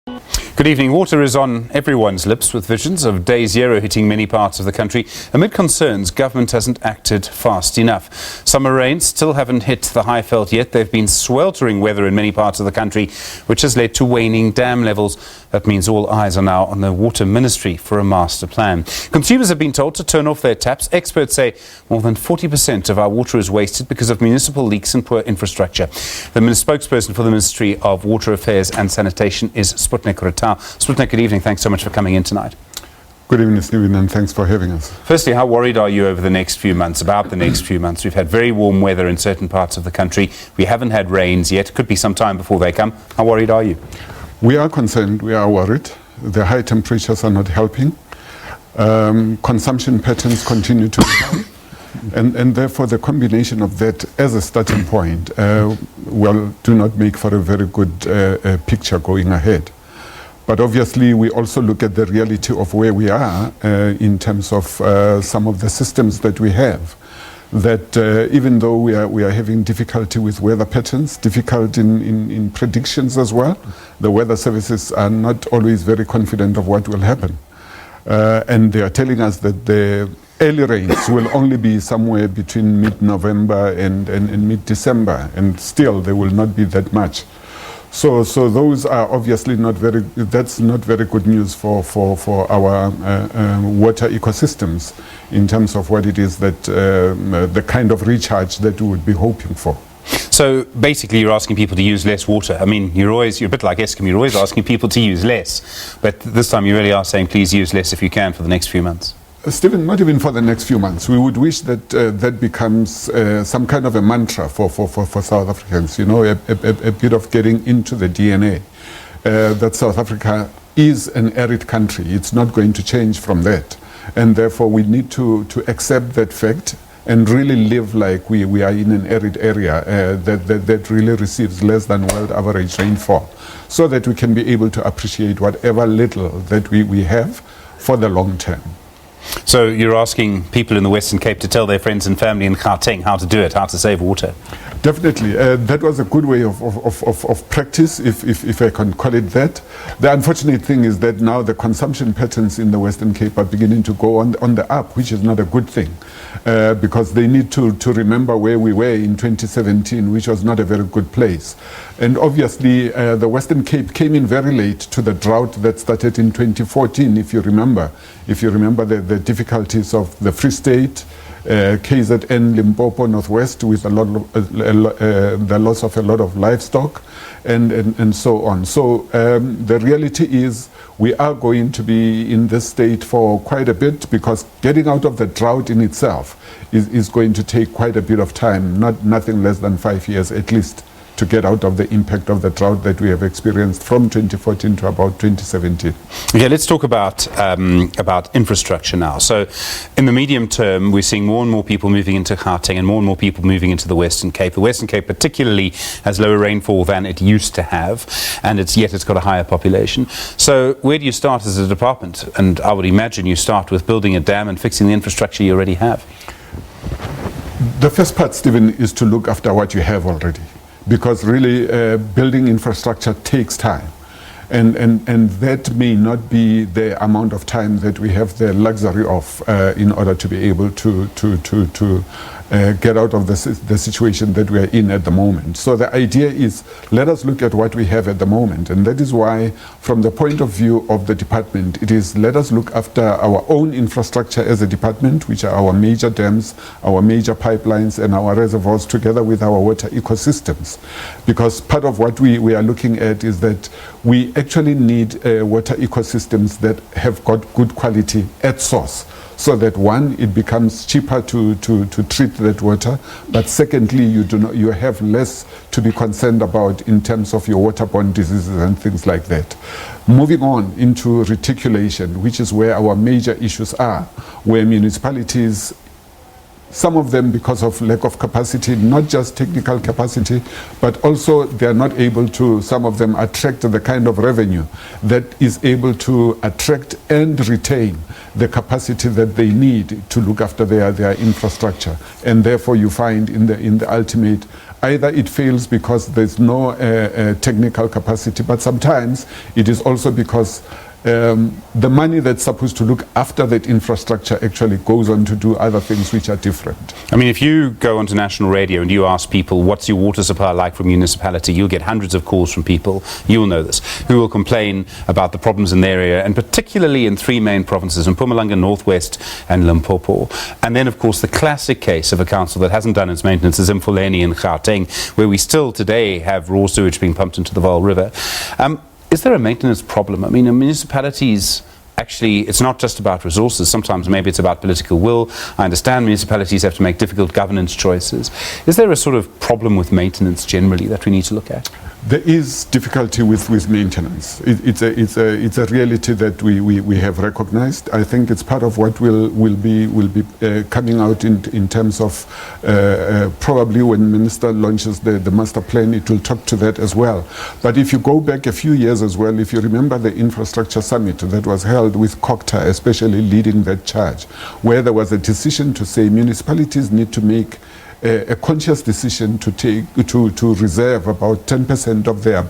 Good evening. Water is on everyone's lips, with visions of day zero hitting many parts of the country. Amid concerns, government hasn't acted fast enough. Summer rains still haven't hit the high veld yet. There have been sweltering weather in many parts of the country, which has led to waning dam levels. That means all eyes are now on the Water Ministry for a master plan. Consumers have been told to turn off their taps. Experts say more than 40% of our water is wasted because of municipal leaks and poor infrastructure. The spokesperson for the Ministry of Water Affairs and Sanitation is Sputnik Ratau. Sputnik, good evening. Thanks so much for coming in tonight. Good evening, Stephen, and thanks for having us. Firstly, how worried are you over the next few months, about the next few months? We've had very warm weather in certain parts of the country. We haven't had rains yet. It could be some time before they come. How worried are you? We are concerned. We are worried. The high temperatures are not helping. Consumption patterns continue to be high. And therefore, the combination of that as a starting point do not make for a very good picture going ahead. But obviously, we also look at the reality of where we are in terms of some of the systems that we have. That even though we are having difficulty with weather patterns, difficult in predictions as well, the weather services are not always very confident of what will happen. And they are telling us that the early rains will only be somewhere between mid-November and mid-December, and still there will not be that much. So those are obviously that's not very good news for our water ecosystems in terms of what it is that the kind of recharge that we would be hoping for. So basically you're asking people to use less water. I mean, you're a bit like Eskom, you're always asking people to use less. But this time you really are saying please use less if you can for the next few months. Stephen, not even for the next few months. We would wish that that becomes some kind of a mantra for South Africans, you know, a bit of getting into the DNA that South Africa is an arid country. It's not going to change from that. And therefore we need to accept that fact and really live like we are in an arid area that really receives less than world average rainfall, so that we can be able to appreciate whatever little that we have for the long term. So you're asking people in the Western Cape to tell their friends and family in Gauteng how to do it, how to save water? Definitely. That was a good way of practice, if I can call it that. The unfortunate thing is that now the consumption patterns in the Western Cape are beginning to go on the up, which is not a good thing, because they need to remember where we were in 2017, which was not a very good place. And obviously, the Western Cape came in very late to the drought that started in 2014, if you remember. If you remember the difficulties of the Free State, KZN, Limpopo, Northwest, with a lot of, the loss of a lot of livestock, and so on. So the reality is we are going to be in this state for quite a bit, because getting out of the drought in itself is going to take quite a bit of time, nothing less than 5 years at least, to get out of the impact of the drought that we have experienced from 2014 to about 2017. Okay, let's talk about infrastructure now. So in the medium term, we're seeing more and more people moving into Gauteng and more people moving into the Western Cape. The Western Cape particularly has lower rainfall than it used to have, and yet it's got a higher population. So where do you start as a department? And I would imagine you start with building a dam and fixing the infrastructure you already have. The first part, Stephen, is to look after what you have already. Because really building infrastructure takes time, and that may not be the amount of time that we have the luxury of in order to be able to get out of the situation that we are in at the moment. So the idea is, let us look at what we have at the moment, and that is why, from the point of view of the department, it is let us look after our own infrastructure as a department, which are our major dams, our major pipelines, and our reservoirs, together with our water ecosystems. Because part of what we are looking at is that we actually need water ecosystems that have got good quality at source, so that one, it becomes cheaper to treat that water, but secondly, you have less to be concerned about in terms of your waterborne diseases and things like that. Moving on into reticulation, which is where our major issues are, where municipalities, some of them because of lack of capacity, not just technical capacity, but also they are not able to, some of them, attract the kind of revenue that is able to attract and retain the capacity that they need to look after their infrastructure. And therefore you find in the ultimate Either it fails because there's no technical capacity, but sometimes it is also because the money that's supposed to look after that infrastructure actually goes on to do other things which are different. I mean, if you go onto national radio and you ask people, what's your water supply like from municipality, you'll get hundreds of calls from people, you will know this, who will complain about the problems in their area, and particularly in three main provinces, in Mpumalanga, Northwest and Limpopo. And then, of course, the classic case of a council that hasn't done its maintenance is Mfuleni in Gauteng, where we still today have raw sewage being pumped into the Vaal River. Is there a maintenance problem? I mean, municipalities, actually, it's not just about resources. Sometimes maybe it's about political will. I understand municipalities have to make difficult governance choices. Is there a sort of problem with maintenance generally that we need to look at? There is difficulty with maintenance. It's a reality that we have recognized. I think it's part of what will be coming out in terms of probably when Minister launches the master plan, it will talk to that as well. But if you go back a few years as well, if you remember the infrastructure summit that was held with COCTA especially leading that charge, where there was a decision to say municipalities need to make a conscious decision to reserve about 10% of their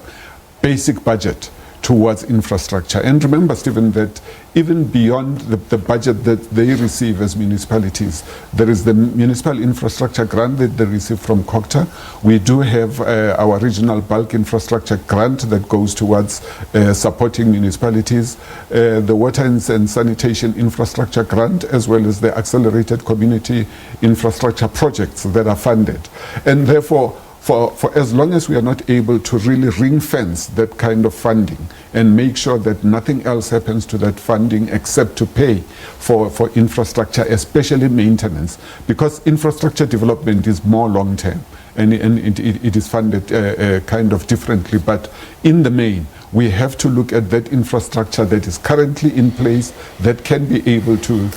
basic budget towards infrastructure. And remember, Stephen, that even beyond the budget that they receive as municipalities, there is the municipal infrastructure grant that they receive from COCTA. We do have our regional bulk infrastructure grant that goes towards supporting municipalities, the water and sanitation infrastructure grant, as well as the accelerated community infrastructure projects that are funded. And therefore, for as long as we are not able to really ring fence that kind of funding and make sure that nothing else happens to that funding except to pay for infrastructure, especially maintenance, because infrastructure development is more long term and it is funded kind of differently. But in the main, we have to look at that infrastructure that is currently in place that can be able to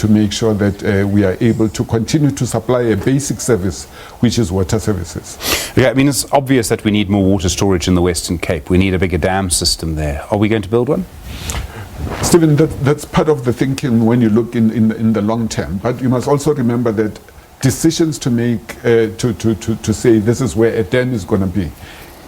make sure that we are able to continue to supply a basic service, which is water services. Yeah, I mean, it's obvious that we need more water storage in the Western Cape. We need a bigger dam system there. Are we going to build one? Stephen, that's part of the thinking when you look in the long term. But you must also remember that decisions to make to say this is where a dam is going to be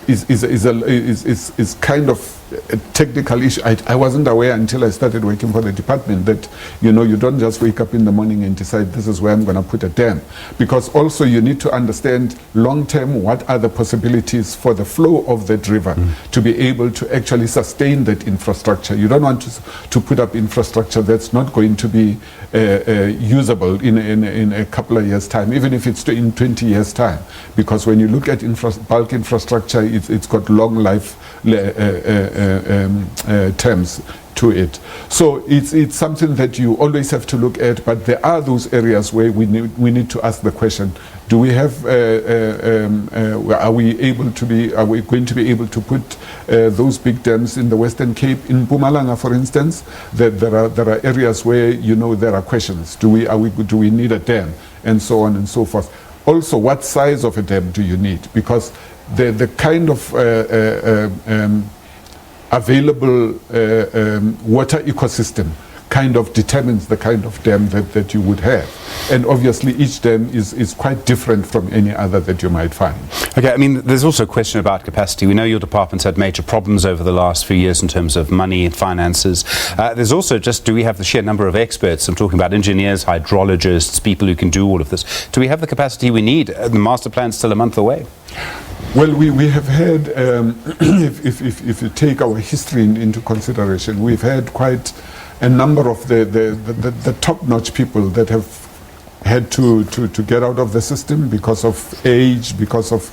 is kind of a technical issue. I wasn't aware until I started working for the department that, you know, you don't just wake up in the morning and decide this is where I'm going to put a dam, because also you need to understand long term what are the possibilities for the flow of that river to be able to actually sustain that infrastructure. You don't want to put up infrastructure that's not going to be usable in a couple of years' time, even if it's in 20 years' time, because when you look at bulk infrastructure, it's got long life terms to it. So it's something that you always have to look at, but there are those areas where we need to ask the question, do we have are we going to be able to put those big dams in the Western Cape? In Mpumalanga, for instance, there are areas where, you know, there are questions. Do we need a dam, and so on and so forth. Also, what size of a dam do you need? Because the kind of available water ecosystem kind of determines the kind of dam that you would have. And obviously each dam is quite different from any other that you might find. Okay, I mean, there's also a question about capacity. We know your department's had major problems over the last few years in terms of money and finances. There's also just, do we have the sheer number of experts? I'm talking about engineers, hydrologists, people who can do all of this. Do we have the capacity we need? The master plan's still a month away. Well, we have had, if you take our history into consideration, we've had quite a number of the top-notch people that have had to get out of the system because of age, because of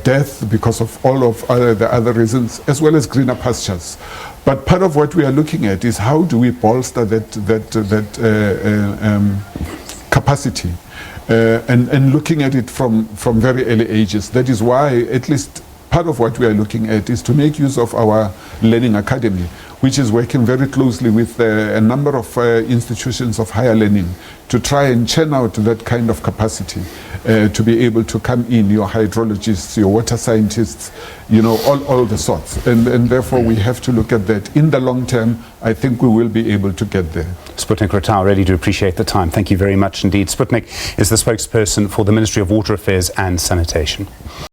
death, because of all of the other reasons, as well as greener pastures. But part of what we are looking at is how do we bolster that capacity, and looking at it from very early ages. That is why, at least part of what we are looking at is to make use of our Learning Academy, which is working very closely with a number of institutions of higher learning to try and churn out that kind of capacity to be able to come in, your hydrologists, your water scientists, you know, all the sorts. And therefore we have to look at that. In the long term, I think we will be able to get there. Sputnik Ratau, really do appreciate the time. Thank you very much indeed. Sputnik is the spokesperson for the Ministry of Water Affairs and Sanitation.